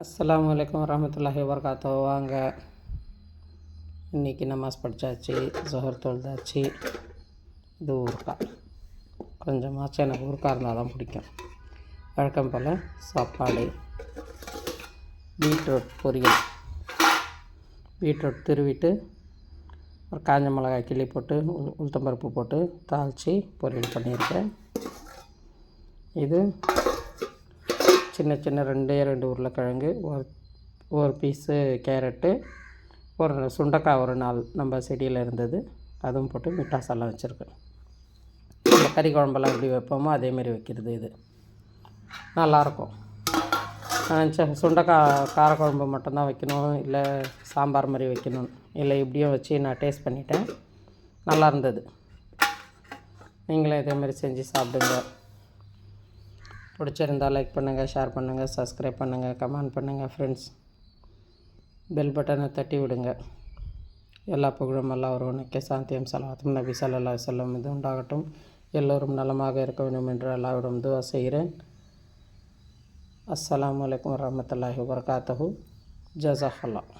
அஸ்ஸலாமு அலைக்கும் வரஹ்மத்துல்லாஹி வபரகாத்துஹு. வாங்க, இன்றைக்கி நமாஸ் படித்தாச்சு, ஸுஹர் தொழுதாச்சு. இது ஊறுகாய். கொஞ்சமாச்சும் எனக்கு ஊறுகாய் இருந்தால் தான் பிடிக்கும். வழக்கம் போல் சாப்பாடு, பீட்ரூட் பொரியல், பீட்ரூட் துருவிட்டு ஒரு காஞ்ச மிளகாய் கிள்ளி போட்டு உளுத்தம்பருப்பு போட்டு தாளித்து பொரியல் பண்ணியிருக்கேன். இது சின்ன சின்ன ரெண்டு உருளைக்கிழங்கு, ஒரு பீஸு கேரட்டு, ஒரு சுண்டைக்காய் ஒரு 4 நம்ம செடியில் இருந்தது, அதுவும் போட்டு மிட்டாசாலாம் வச்சுருக்கேன். இந்த கறி குழம்பெல்லாம் எப்படி வைப்போமோ அதேமாரி வைக்கிறது. இது நல்லாயிருக்கும். சுண்டைக்காய் காரக்குழம்பு மட்டும்தான் வைக்கணும், இல்லை சாம்பார் மாதிரி வைக்கணும், இல்லை இப்படியும் வச்சு நான் டேஸ்ட் பண்ணிட்டேன். நல்லா இருந்தது. நீங்களே இதேமாரி செஞ்சு சாப்பிடுங்க. பிடிச்சிருந்தால் லைக் பண்ணுங்கள், ஷேர் பண்ணுங்கள், சப்ஸ்கிரைப் பண்ணுங்கள், கமெண்ட் பண்ணுங்கள் ஃப்ரெண்ட்ஸ். பெல் பட்டனை தட்டி விடுங்க. எல்லா புகழும் எல்லாம் ஒருவனுக்கே, சாந்தியும் சலாத்தும் நபி ஸல்லல்லாஹு அலைஹி வஸல்லம் இது உண்டாகட்டும். எல்லோரும் நலமாக இருக்க வேண்டும் என்று அல்லாஹ்விடம் துஆ செய்கிறேன். அஸ்ஸலாமு அலைக்கும் வரஹ்மத்துல்லாஹி வபரகாத்துஹு. ஜஸாக்கல்லாஹ்.